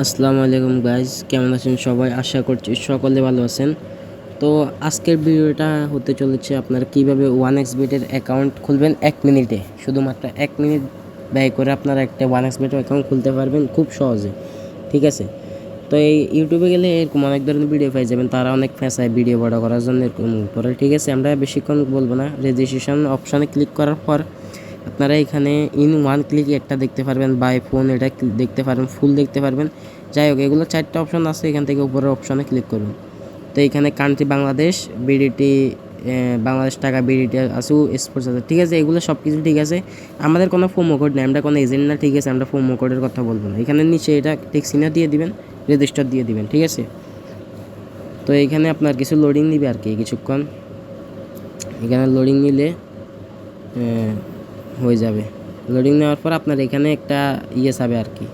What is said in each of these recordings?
আসসালামু আলাইকুম গাইজ, কেমন আছেন সবাই? আশা করছি সকলে ভালো আছেন। তো আজকের ভিডিওটা হতে চলেছে আপনারা কীভাবে 1xBet-এর অ্যাকাউন্ট খুলবেন 1 মিনিটে। শুধুমাত্র 1 মিনিট ব্যয় করে আপনারা একটা 1xBet অ্যাকাউন্ট খুলতে পারবেন খুব সহজে, ঠিক আছে? তো এই ইউটিউবে গেলে এরকম অনেক ধরনের ভিডিও পেয়ে যাবেন, তারা অনেক ফেঁসায় ভিডিও বড় করার জন্য এরকম করে, ঠিক আছে? আমরা বেশিক্ষণ বলবো না। রেজিস্ট্রেশন অপশানে ক্লিক করার পর আপনারা এখানে ইন ওয়ান ক্লিক একটা দেখতে পারবেন, বাই ফোন এটা দেখতে পারবেন, ফুল দেখতে পারবেন। যাই হোক, এগুলো 4টা অপশন আছে, এখান থেকে উপরের অপশানে ক্লিক করবেন। তো এখানে কান্ট্রি বাংলাদেশ, বিডিটি বাংলাদেশ টাকা, বিডিটি আছে, স্পোর্টস আছে, ঠিক আছে? এগুলো সব কিছু ঠিক আছে। আমাদের কোনো প্রোমো কোড নেই, আমরা কোনো এজেন্ট না, ঠিক আছে? আমরা প্রোমো কোডের কথা বলবো না। এখানে নিচে এটা টেক্সিনা দিয়ে দিবেন, রেজিস্টার দিয়ে দিবেন, ঠিক আছে? তো এইখানে আপনার কিছু লোডিং নিবে আর কি, কিছুক্ষণ এখানে লোডিং নিলে হয়ে যাবে। লোডিং নেওয়ার পর আপনার এখানে একটা যাবে আর কি,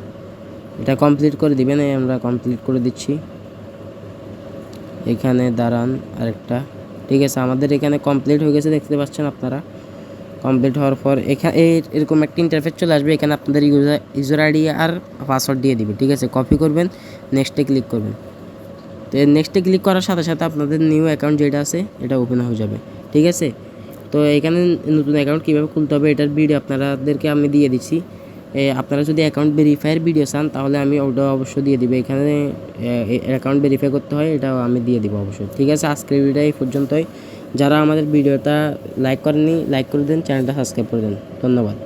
এটা কমপ্লিট করে দিবেন। আমরা কমপ্লিট করে দিচ্ছি। এখানে দাঁড়ান আরেকটা, ঠিক আছে? আমাদের এখানে কমপ্লিট হয়ে গেছে, দেখতে পাচ্ছেন আপনারা। কমপ্লিট হওয়ার পর এখানে এরকম একটা ইন্টারফেস চলে আসবে। এখানে আপনাদের ইউজার আইডি আর পাসওয়ার্ড দিয়ে দিবে, ঠিক আছে? কপি করবেন, নেক্সটে ক্লিক করবেন। তো নেক্সটে ক্লিক করার সাথে সাথে আপনাদের নিউ অ্যাকাউন্ট যেটা আছে এটা ওপেন হয়ে যাবে, ঠিক আছে? তো এখানে নতুন অ্যাকাউন্ট কীভাবে খুলতে হবে এটার ভিডিও আপনাদেরকে আমি দিয়ে দিচ্ছি। আপনারা যদি অ্যাকাউন্ট ভেরিফাইয়ের ভিডিও চান তাহলে আমি ওটা অবশ্যই দিয়ে দিব। এখানে অ্যাকাউন্ট ভেরিফাই করতে হয়, এটাও আমি দিয়ে দিব অবশ্যই, ঠিক আছে? আজকের ভিডিওটা এই পর্যন্তই। যারা আমাদের ভিডিওটা লাইক করেননি, লাইক করে দেন, চ্যানেলটা সাবস্ক্রাইব করে দেন। ধন্যবাদ।